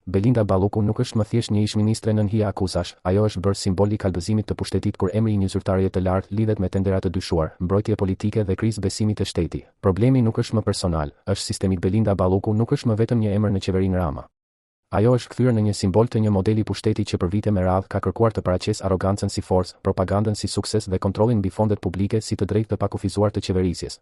Belinda Balluku nuk është më thjesht një ish-ministre nën hija akuzash, ajo është bërë simbol i kalbëzimit të pushtetit kur emri i një zyrtarie të lartë lidhet me tendera të dyshuar, mbrojtje politike dhe krizë besimi të shteti. Problemi nuk është më personal, është sistemik. Belinda Balluku nuk është më vetëm një emër në qeverinë Rama. Ajo është kthyer në një simbol të një modeli pushteti që për vite me radhë ka kërkuar të paraqesë arrogancën si forcë, propagandën si sukses dhe kontrollin mbi fondet publike si të drejtë të pakufizuar të qeverisjes.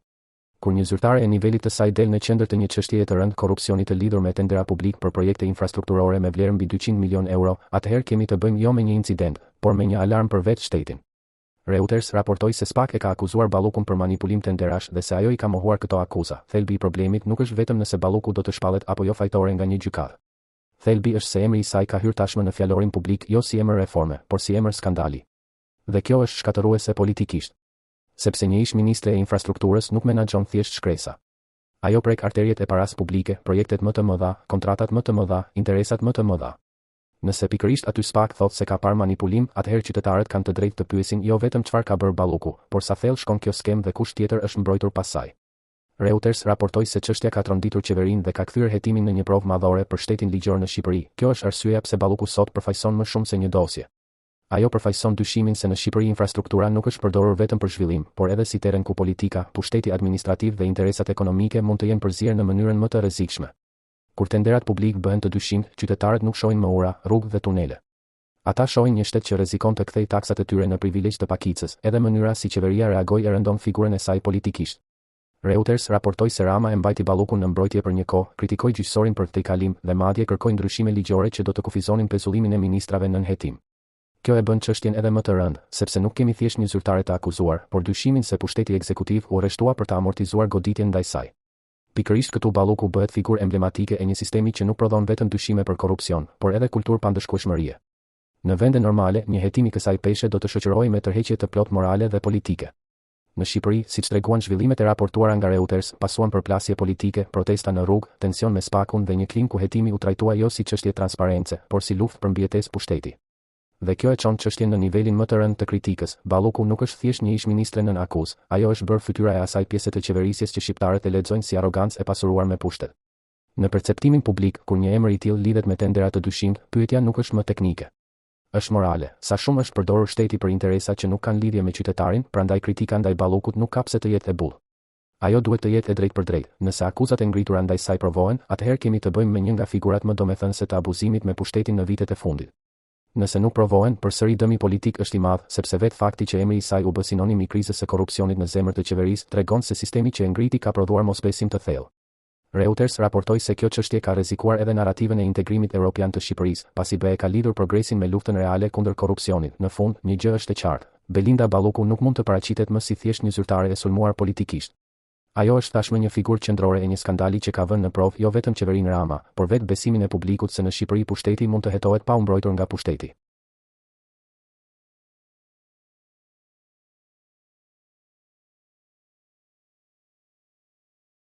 Kur një zyrtare e nivelit të saj del në qendër të një çështjeje të rëndë korrupsioni të lidhur me tendera publik për projekte infrastrukturore me vlerë mbi 200 milion euro, atëherë kemi të bëjmë jo me një incident, por me një alarm për vetë shtetin. Reuters raportoi se SPAK e ka akuzuar Ballukun për manipulim tenderash dhe se ajo i ka mohuar këto akuza. Thelbi i problemit nuk është vetëm nëse Balluku do të shpallet apo jo fajtore nga një gjykatë. Thelbi është se emri i saj ka hyrë tashmë në fjalorin publik jo si emër reforme, por si emër skandali. Dhe kjo është shkatëruese politikisht. Sepse një ish-ministre e infrastrukturës nuk menaxhon thjesht shkresa. Ajo prek arteriet e paras publike, projektet më të mëdha, kontratat më të mëdha, interesat më të mëdha. Nëse pikërisht aty SPAK thotë se ka parë manipulim, atëherë qytetarët kanë të drejtë të pyesin jo vetëm çfarë ka bërë Balluku, por sa thellë shkon kjo skem dhe kush tjetër është mbrojtur pas saj. Reuters raportoi se çështja ka tronditur qeverinë dhe ka kthyer hetimin në një provë madhore për shtetin ligjor në Shqipëri. Kjo është arsyeja pse Balluku sot përfaqëson më shumë se një dosje. Ajo përfaqëson dyshimin se në Shqipëri infrastruktura nuk është përdorur vetëm për zhvillim, por edhe si terren ku politika, pushteti administrativ dhe interesat ekonomike mund të jenë përzierë në mënyrën më të rrezikshme. Kur tenderat publik bëhen të dyshimt, qytetarët nuk shohin më ura, rrugë dhe tunele. Ata shohin një shtet që rrezikon të kthejë taksat e tyre në privilegj të pakicës, edhe mënyra si qeveria reagoi e rëndon figurën e saj politikisht. Reuters raportoi se Rama e mbajti Ballukun në mbrojtje për një kohë, kritikoi gjyqësorin për këtë kalim dhe madje kërkoi ndryshime ligjore që do të kufizonin pezullimin e ministrave nën hetim. Kjo e bën çështjen edhe më të rëndë, sepse nuk kemi thjesht një zyrtare të akuzuar, por dyshimin se pushteti ekzekutiv u rreshtua për të amortizuar goditjen ndaj saj. Pikërisht këtu Balluku bëhet figurë emblematike e një sistemi që nuk prodhon vetëm dyshime për korrupsion, por edhe kulturë pandëshkueshmërie. Në vende normale, një hetim i kësaj peshe do të shoqërohej me tërheqje të plot morale dhe politike. Në Shqipëri, siç treguan zhvillimet e raportuara nga Reuters, pasuan përplasje politike, protesta në rrugë, tension me SPAK-un dhe një klim ku hetimi u trajtua jo si çështje transparence, por si luftë për mbijetesë pushteti. Dhe kjo e çon çështjen në nivelin më të rëndë të kritikës. Balluku nuk është thjesht një ish-ministre nën akuzë, ajo është bërë fytyra e asaj pjese të qeverisjes që shqiptarët e lexojnë si arrogancë e pasuruar me pushtet. Në perceptimin publik, kur një emër i tillë lidhet me tendera të dyshimt, pyetja nuk është më teknike. Është morale. Sa shumë është përdorur shteti për interesa që nuk kanë lidhje me qytetarin, prandaj kritika ndaj Ballukut nuk ka pse të jetë e bull. Ajo duhet të jetë e drejtë për drejtë. Nëse akuzat e ngritura ndaj saj provohen, atëherë kemi të bëjmë me një nga figurat më domethënëse të abuzimit me pushtetin në vitet e fundit. Nëse nuk provohen, përsëri dëmi politik është i madh, sepse vetë fakti që emri i saj u bë sinonim i krizës së korrupsionit në zemër të qeverisë tregon se sistemi që e ngriti ka prodhuar mosbesim të thellë. Reuters raportoi se kjo çështje ka rrezikuar edhe narrativën e integrimit evropian të Shqipërisë, pasi BE ka lidhur progresin me luftën reale kundër korrupsionit. Në fund, një gjë është e qartë: Belinda Balluku nuk mund të paraqitet më si thjesht një zyrtare e sulmuar politikisht. Ajo është tashmë një figurë qendrore e një skandali që ka vënë në provë jo vetëm qeverinë Rama, por vetë besimin e publikut se në Shqipëri pushteti mund të hetohet pa u mbrojtur nga pushteti.